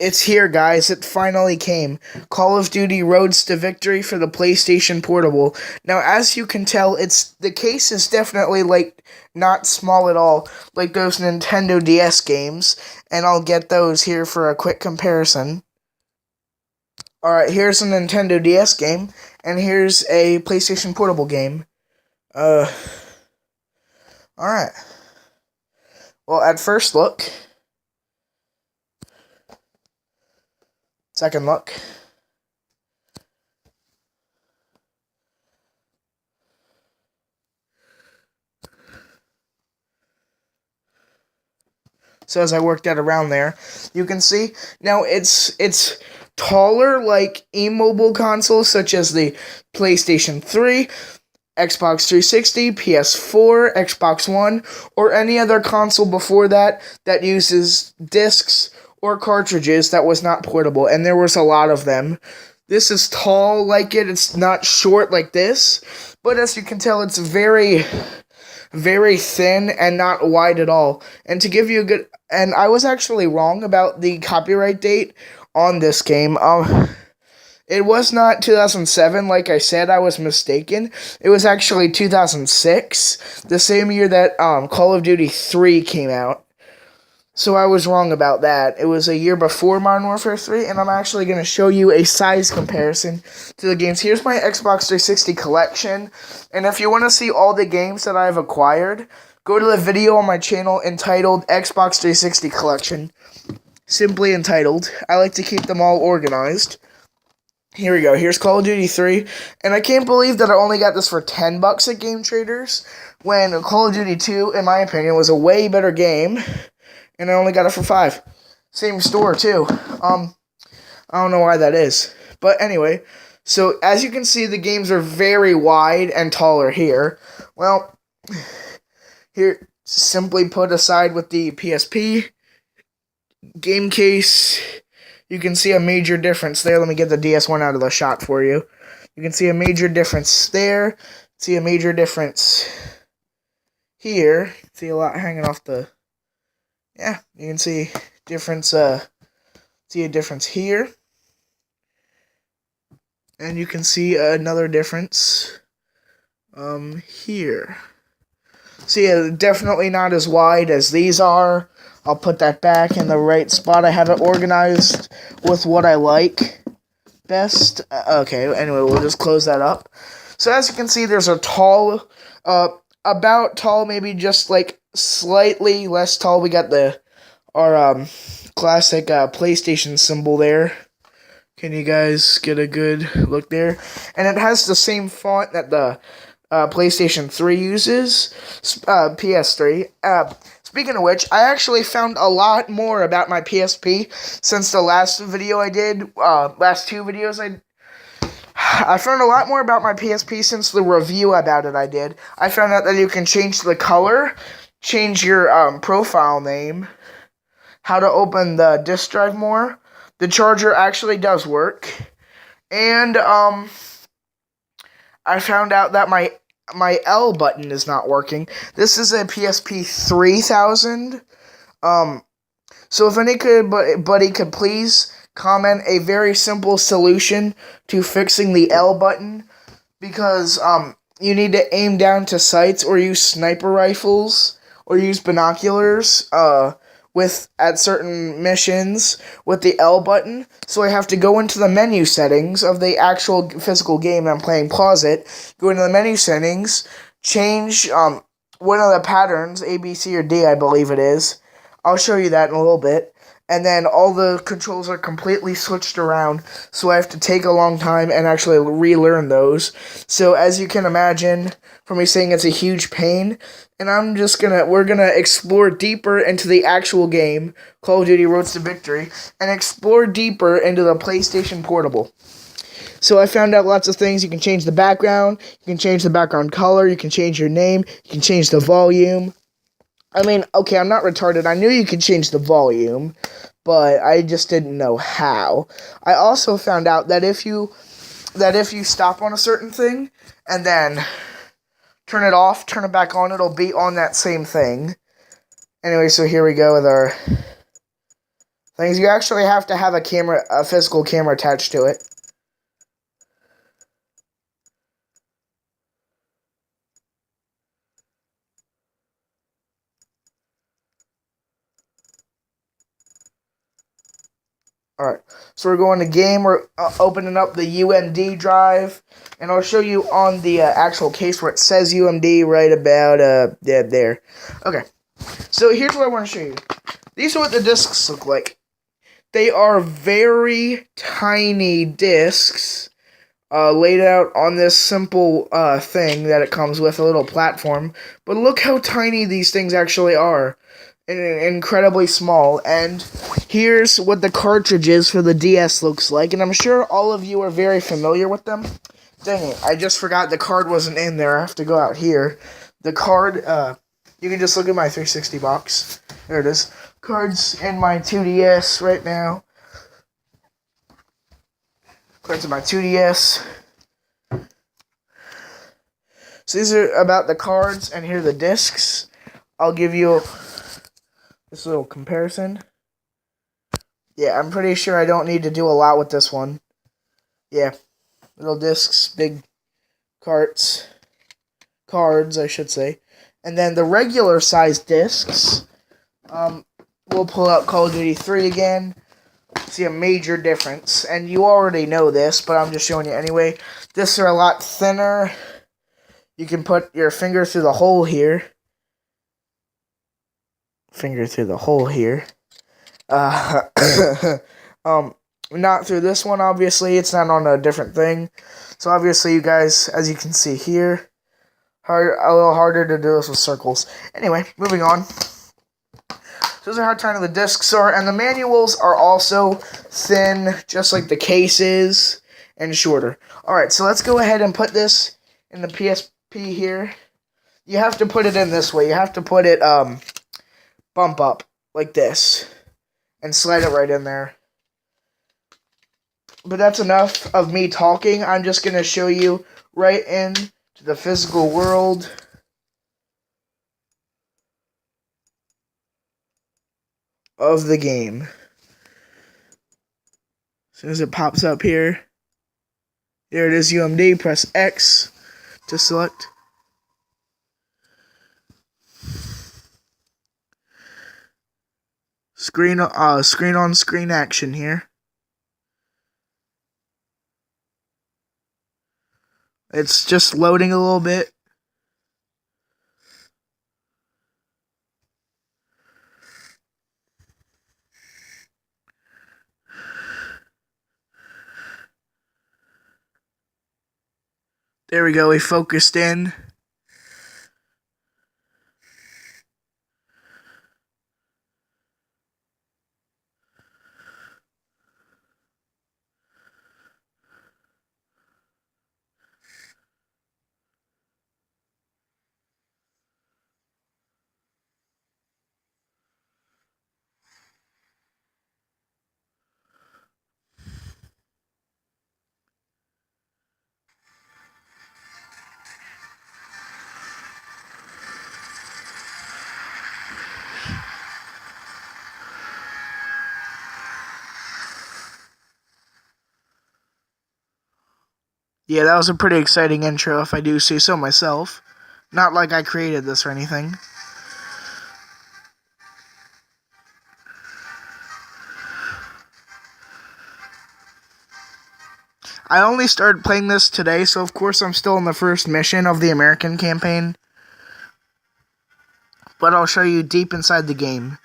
It's here, guys. It finally came. Call of Duty Roads to Victory for the PlayStation Portable. Now, as you can tell, the case is definitely not small at all, like those Nintendo DS games, and I'll get those here for a quick comparison. Alright, here's a Nintendo DS game, and here's a PlayStation Portable game. Alright. Well, at first look, second look, so as I worked that around there, you can see, now it's taller like mobile consoles such as the PlayStation 3, Xbox 360, PS4, Xbox One, or any other console before that uses discs or cartridges that was not portable, and there was a lot of them. This is tall like it's not short like this, but as you can tell, it's very, very thin and not wide at all. And to give you a good, and I was actually wrong about the copyright date on this game. It was not 2007, like I said, I was mistaken. It was actually 2006, the same year that Call of Duty 3 came out. So I was wrong about that. It was a year before Modern Warfare 3, and I'm actually going to show you a size comparison to the games. Here's my Xbox 360 collection, and if you want to see all the games that I've acquired, go to the video on my channel entitled Xbox 360 Collection. Simply entitled. I like to keep them all organized. Here we go. Here's Call of Duty 3, and I can't believe that I only got this for $10 at Game Traders, when Call of Duty 2, in my opinion, was a way better game, and I only got it for $5. Same store, too. I don't know why that is. But anyway, so as you can see, the games are very wide and taller here. Well, here, simply put aside with the PSP game case, you can see a major difference there. Let me get the DS1 out of the shot for you. You can see a major difference there. See a major difference here. See a lot hanging off the... Yeah, you can see difference. See a difference here. And you can see another difference here. See, definitely not as wide as these are. I'll put that back in the right spot. I have it organized with what I like best. Okay, anyway, we'll just close that up. So as you can see, there's a tall, about tall, maybe just like slightly less tall. We got our classic PlayStation symbol there. Can you guys get a good look there? And it has the same font that the PlayStation 3 uses, PS3. Speaking of which, I actually found a lot more about my PSP since the last video I did, last two videos I found a lot more about my PSP since the review about it I did. I found out that you can change the color, change your profile name, how to open the disk drive more. The charger actually does work. And I found out that my L button is not working. This is a PSP 3000. So if anybody could please comment a very simple solution to fixing the L button, because you need to aim down to sights or use sniper rifles or use binoculars at certain missions with the L button. So I have to go into the menu settings of the actual physical game I'm playing, pause it, go into the menu settings, change one of the patterns, A, B, C, or D, I believe it is. I'll show you that in a little bit. And then all the controls are completely switched around, so I have to take a long time and actually relearn those. So as you can imagine, from me saying it's a huge pain, and we're gonna explore deeper into the actual game, Call of Duty Roads to Victory, and explore deeper into the PlayStation Portable. So I found out lots of things. You can change the background, you can change the background color, you can change your name, you can change the volume. I mean, okay, I'm not retarded. I knew you could change the volume, but I just didn't know how. I also found out that if you stop on a certain thing and then turn it off, turn it back on, it'll be on that same thing. Anyway, so here we go with our things. You actually have to have a physical camera attached to it. Alright, so we're going to game. We're opening up the UMD drive, and I'll show you on the actual case where it says UMD right about there. Okay, so here's what I want to show you. These are what the discs look like. They are very tiny discs laid out on this simple thing that it comes with, a little platform. But look how tiny these things actually are. Incredibly small. And here's what the cartridges for the DS looks like. And I'm sure all of you are very familiar with them. Dang it, I just forgot the card wasn't in there. I have to go out here. The card, you can just look at my 360 box. There it is. Cards in my 2DS right now. Cards in my 2DS. So these are about the cards, and here are the discs. I'll give you this little comparison. Yeah, I'm pretty sure I don't need to do a lot with this one. Yeah, little discs, big cards, I should say. And then the regular size discs, we'll pull out Call of Duty 3 again. See a major difference, and you already know this, but I'm just showing you anyway. Discs are a lot thinner. You can put your finger through the hole here. Finger through the hole here. Not through this one, obviously. It's not on a different thing. So obviously, you guys, as you can see here, a little harder to do this with circles. Anyway, moving on. So those are how tiny the discs are, and the manuals are also thin, just like the cases, and shorter. Alright, so let's go ahead and put this in the PSP here. You have to put it in this way. You have to put it, bump up, like this, and slide it right in there. But that's enough of me talking. I'm just going to show you right into the physical world. Of the game. As soon as it pops up here, there it is, UMD. Press X to select. Screen on screen action here. It's just loading a little bit. There we go, we focused in. Yeah, that was a pretty exciting intro, if I do say so myself. Not like I created this or anything. I only started playing this today, so of course I'm still in the first mission of the American campaign. But I'll show you deep inside the game.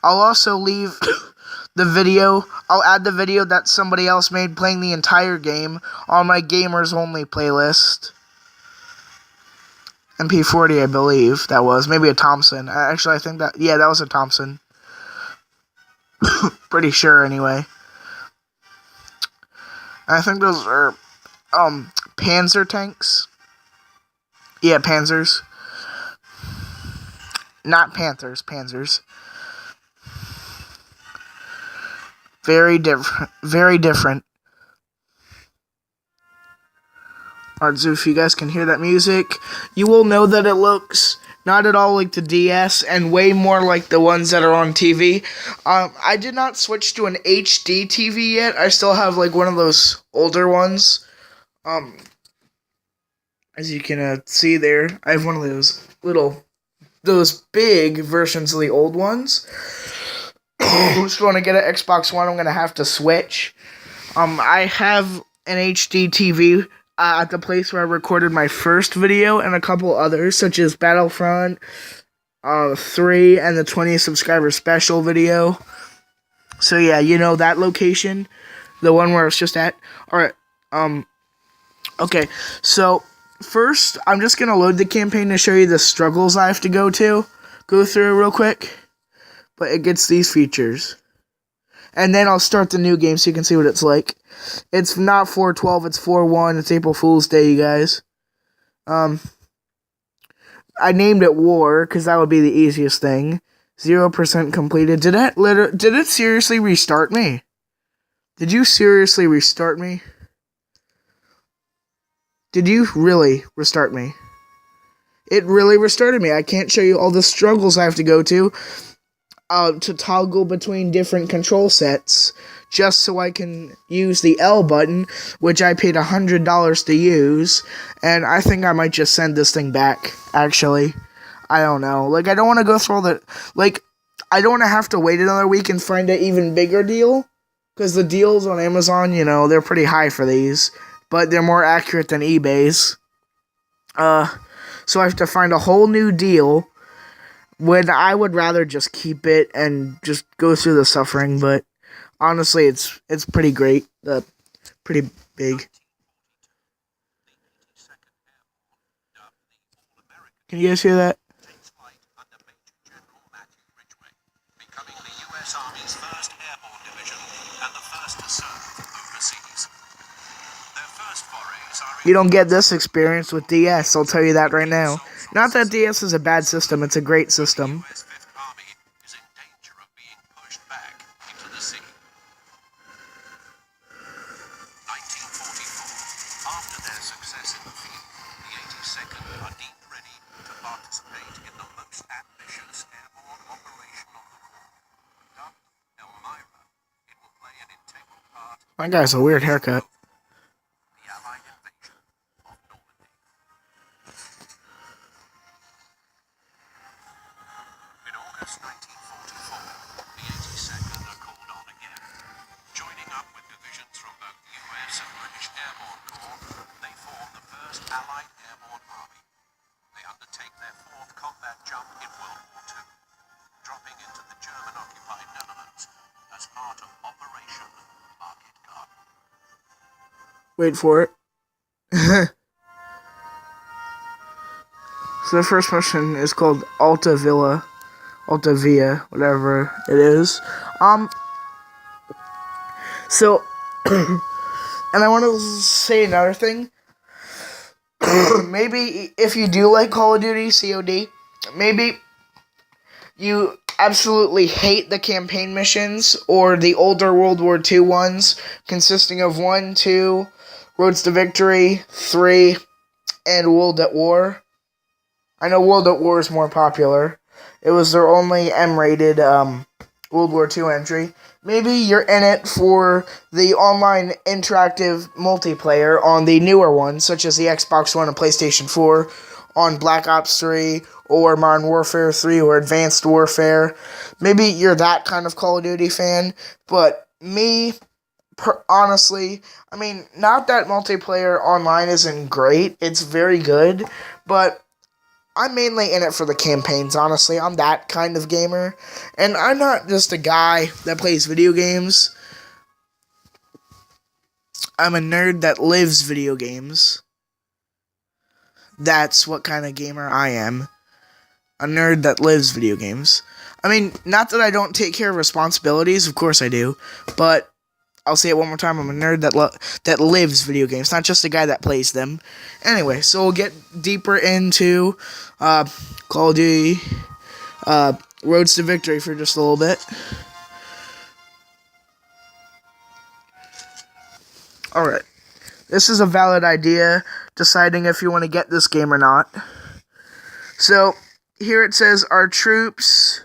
I'll also leave the video. I'll add the video that somebody else made playing the entire game on my Gamers Only playlist. MP40, I believe that was. Maybe a Thompson. Actually, I think that... Yeah, that was a Thompson. Pretty sure, anyway. I think those are, Panzer tanks. Yeah, Panzers. Not Panthers, Panzers. Very different. Very different. Alright, so if you guys can hear that music, you will know that it looks not at all like the DS, and way more like the ones that are on TV. I did not switch to an HD TV yet. I still have like one of those older ones. As you can see there, I have one of those big versions of the old ones. Who's going to get an Xbox One? I'm going to have to switch. I have an HD TV at the place where I recorded my first video and a couple others, such as Battlefront 3 and the 20 subscriber special video. So yeah, you know that location, the one where it's just at. All right. Okay. So first, I'm just gonna load the campaign to show you the struggles I have to go through real quick. But it gets these features. And then I'll start the new game so you can see what it's like. It's not 4/12, it's 4/1. It's April Fool's Day, you guys. I named it War because that would be the easiest thing. 0% completed. Did it seriously restart me? Did you seriously restart me? Did you really restart me? It really restarted me. I can't show you all the struggles I have to go to toggle between different control sets just so I can use the L button, which I paid $100 to use, and I think I might just send this thing back, actually. I don't know. Like, I don't want to go through all the... Like, I don't want to have to wait another week and find an even bigger deal, because the deals on Amazon, you know, they're pretty high for these, but they're more accurate than eBay's. So I have to find a whole new deal, when I would rather just keep it and just go through the suffering, but honestly, it's pretty great, pretty big. Can you guys hear that? You don't get this experience with DS, I'll tell you that right now. Not that DS is a bad system, it's a great system. After their success in the field, the 82nd are deemed ready to participate in the most ambitious airborne operation of them all. Dubbed Elmira, it will play an integral part. That guy's a weird haircut. The Allied invasion of Normandy. In August 1944, the 82nd are called on again. Joining up with divisions from both US and British Airborne Corps, they form the 1st Allied Airborne Army. They undertake their 4th combat jump in World War II, dropping into the German-occupied Netherlands as part of Operation Market Garden. Wait for it. So the first mission is called Alta Via, whatever it is. So, and I want to say another thing. Maybe if you do like Call of Duty COD, maybe you absolutely hate the campaign missions or the older World War II ones, consisting of 1, 2, Roads to Victory, 3, and World at War. I know World at War is more popular. It was their only M-rated World War II entry. Maybe you're in it for the online interactive multiplayer on the newer ones, such as the Xbox One and PlayStation 4, on Black Ops 3, or Modern Warfare 3, or Advanced Warfare. Maybe you're that kind of Call of Duty fan, but me, honestly, I mean, not that multiplayer online isn't great, it's very good, but I'm mainly in it for the campaigns, honestly. I'm that kind of gamer. And I'm not just a guy that plays video games. I'm a nerd that lives video games. That's what kind of gamer I am. A nerd that lives video games. I mean, not that I don't take care of responsibilities. Of course I do. But I'll say it one more time. I'm a nerd that lives video games, not just a guy that plays them. Anyway, so we'll get deeper into Call of Duty Roads to Victory for just a little bit. Alright. This is a valid idea, deciding if you want to get this game or not. So, here it says our troops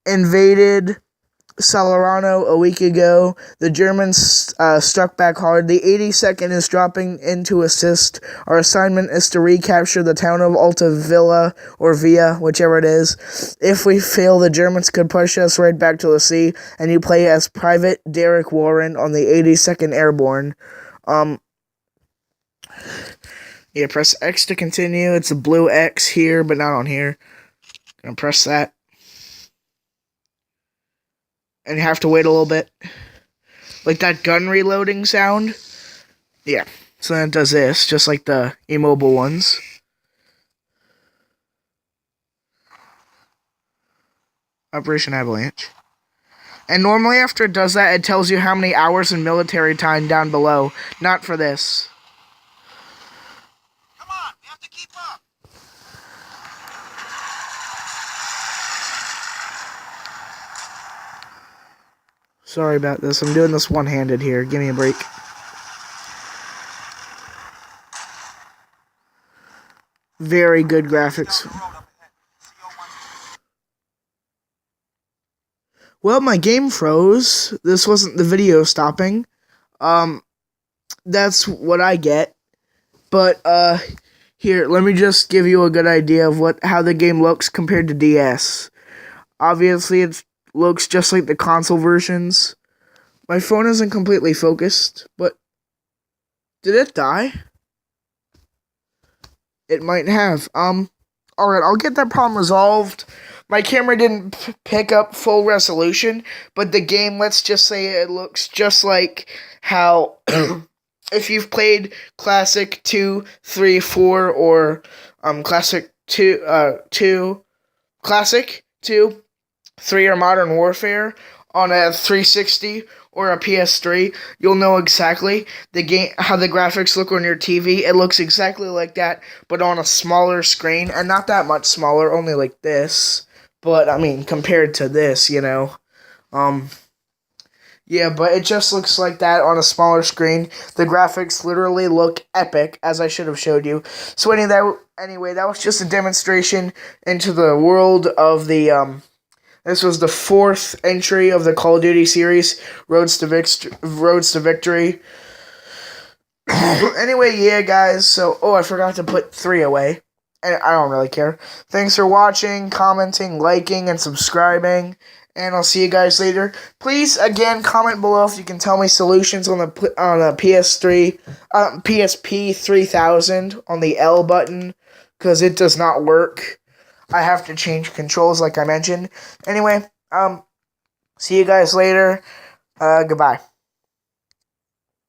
invaded Salerno a week ago. The Germans struck back hard. The 82nd is dropping in to assist. Our assignment is to recapture the town of Alta Villa, or Via, whichever it is. If we fail, the Germans could push us right back to the sea, and you play as Private Derek Warren on the 82nd Airborne. Yeah, press X to continue. It's a blue X here, but not on here. Gonna press that. And you have to wait a little bit. Like that gun reloading sound. Yeah. So then it does this, just like the immobile ones. Operation Avalanche. And normally after it does that, it tells you how many hours in military time down below. Not for this. Come on, we have to keep up. Sorry about this. I'm doing this one-handed here. Give me a break. Very good graphics. Well, my game froze. This wasn't the video stopping. That's what I get. But, here, let me just give you a good idea of how the game looks compared to DS. Obviously, it looks just like the console versions. My phone isn't completely focused, but did it die? It might have. Alright, I'll get that problem resolved. My camera didn't pick up full resolution, but the game, let's just say it looks just like how, if you've played Classic 2, 3, 4, or, Classic 2, Classic 2, 3, or Modern Warfare on a 360 or a PS3, you'll know exactly how the graphics look on your TV. It looks exactly like that, but on a smaller screen, and not that much smaller, only like this. But I mean, compared to this, you know, yeah, but it just looks like that on a smaller screen. The graphics literally look epic, as I should have showed you. So anyway, that was just a demonstration into the world of the This was the 4th entry of the Call of Duty series, Roads to Victory. Anyway, yeah, guys, so, I forgot to put 3 away, and I don't really care. Thanks for watching, commenting, liking, and subscribing, and I'll see you guys later. Please, again, comment below if you can tell me solutions on the PSP 3000 on the L button, because it does not work. I have to change controls like I mentioned. Anyway, see you guys later. Goodbye.